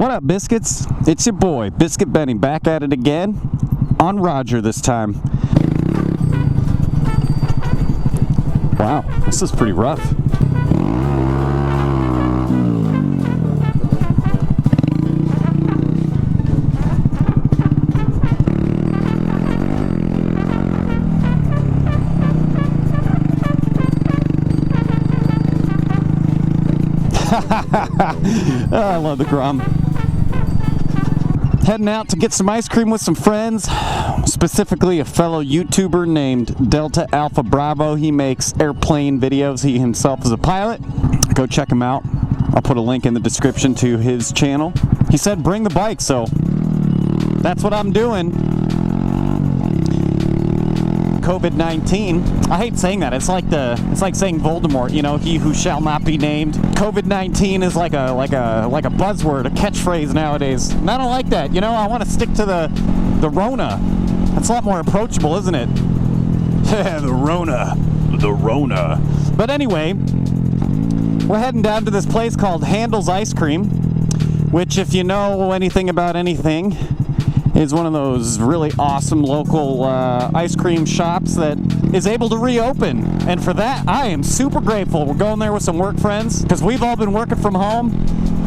What up, Biscuits? It's your boy, Biscuit Benny, back at it again, on Roger this time. Wow, this is pretty rough. Oh, I love the Grom. Heading out to get some ice cream with some friends, specifically a fellow YouTuber named Delta Alpha Bravo. He makes airplane videos. He himself is a pilot. Go check him out. I'll put a link in the description to his channel. He said bring the bike, so that's what I'm doing. COVID-19. I hate saying that. It's like saying Voldemort, you know, he who shall not be named. COVID-19 is like a buzzword, a catchphrase nowadays. And I don't like that. You know, I want to stick to the rona. That's a lot more approachable, isn't it? The rona. The rona. But anyway, we're heading down to this place called Handel's Ice Cream, which, if you know anything about anything, is one of those really awesome local ice cream shops that is able to reopen. And for that, I am super grateful. We're going there with some work friends because we've all been working from home.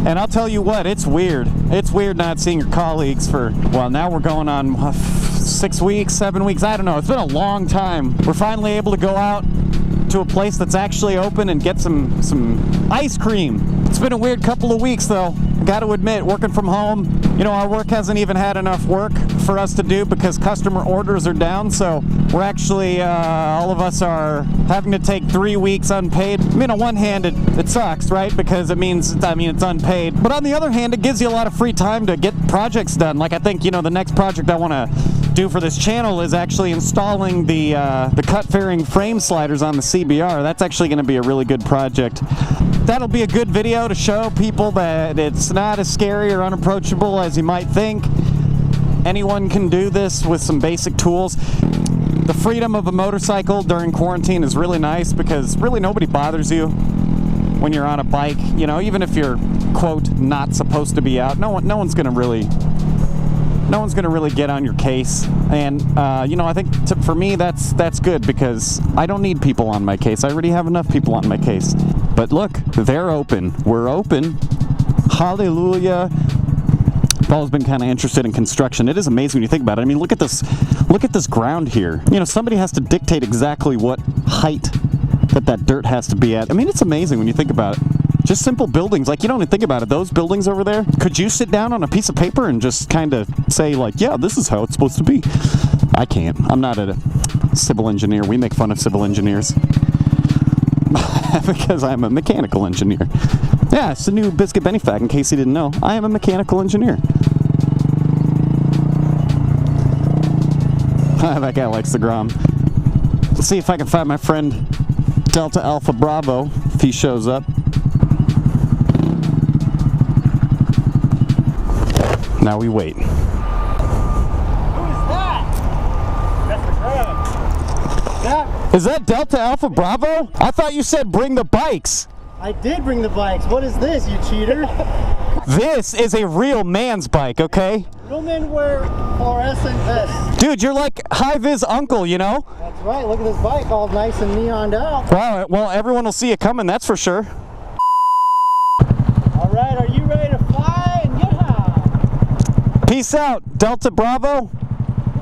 And I'll tell you what, it's weird. It's weird not seeing your colleagues for, well, now we're going on 6 weeks, 7 weeks, I don't know. It's been a long time. We're finally able to go out to a place that's actually open and get some ice cream. It's been a weird couple of weeks though. I got to admit, working from home, you know, our work hasn't even had enough work for us to do because customer orders are down, so we're actually, all of us are having to take 3 weeks unpaid. I mean, on one hand, it sucks, right? Because it means, it's unpaid. But on the other hand, it gives you a lot of free time to get projects done. Like, I think, you know, the next project I want to do for this channel is actually installing the cut fairing frame sliders on the CBR. That's actually going to be a really good project. That'll be a good video to show people that it's not as scary or unapproachable as you might think. Anyone can do this with some basic tools. The freedom of a motorcycle during quarantine is really nice because really nobody bothers you when you're on a bike. You know, even if you're, quote, not supposed to be out, no one's going to really get on your case. And you know, I think for me that's good because I don't need people on my case. I already have enough people on my case. But look, they're open. We're open. Hallelujah. I've always been kind of interested in construction. It is amazing when you think about it. I mean, look at this ground here. You know, somebody has to dictate exactly what height that dirt has to be at. I mean, it's amazing when you think about it. Just simple buildings, like you don't even think about it. Those buildings over there, could you sit down on a piece of paper and just kind of say like, yeah, this is how it's supposed to be? I can't. I'm not a civil engineer. We make fun of civil engineers because I'm a mechanical engineer. Yeah, it's a new Biscuit Benny fact in case you didn't know. I am a mechanical engineer. That guy likes the Grom. Let's see if I can find my friend Delta Alpha Bravo if he shows up. Now we wait. Who is that? That's the Grom. Is that Delta Alpha Bravo? I thought you said bring the bikes. I did bring the bikes. What is this, you cheater? This is a real man's bike, okay? Real men wear fluorescent vests. Dude, you're like high-vis uncle, you know? That's right. Look at this bike all nice and neoned out. Wow, well, everyone will see you coming, that's for sure. All right, are you ready to fly and get high? Peace out, Delta Bravo.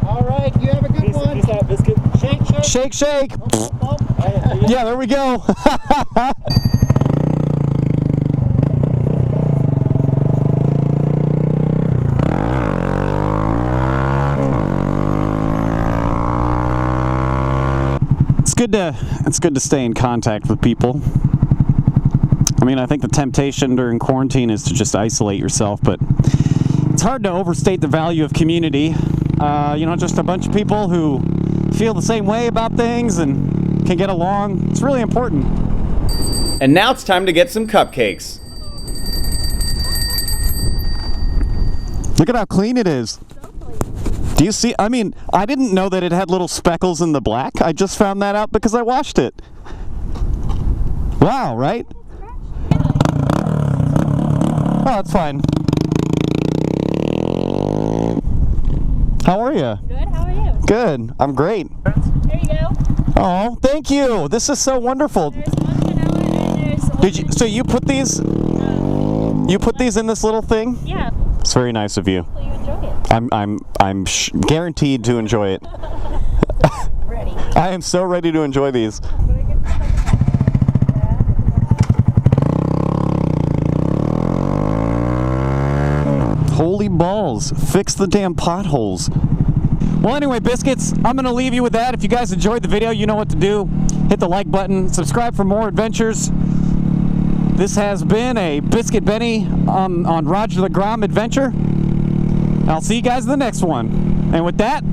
All right, you have a good one. Peace out, Biscuit. Shake, shake. Shake, shake. Oh. Yeah, there we go. It's good to stay in contact with people. I mean, I think the temptation during quarantine is to just isolate yourself, but it's hard to overstate the value of community. You know, just a bunch of people who feel the same way about things and can get along. It's really important. And now it's time to get some cupcakes. Look at how clean it is. Do you see? I mean, I didn't know that it had little speckles in the black. I just found that out because I washed it. Wow, right? Oh, it's fine. How are you? Good, how are you? Good. I'm great. There you go. Oh, thank you. This is so wonderful. There's one vanilla and there's Did you? So you put these? You put these in this little thing? Yeah, It's very nice of you. hopefully you enjoy it. I'm guaranteed to enjoy it. Ready. I am so ready to enjoy these. Holy balls, fix the damn potholes. Well, anyway, Biscuits, I'm going to leave you with that. If you guys enjoyed the video, you know what to do. Hit the like button, subscribe for more adventures. This has been a Biscuit Benny on Roger the Grom adventure. I'll see you guys in the next one. And with that,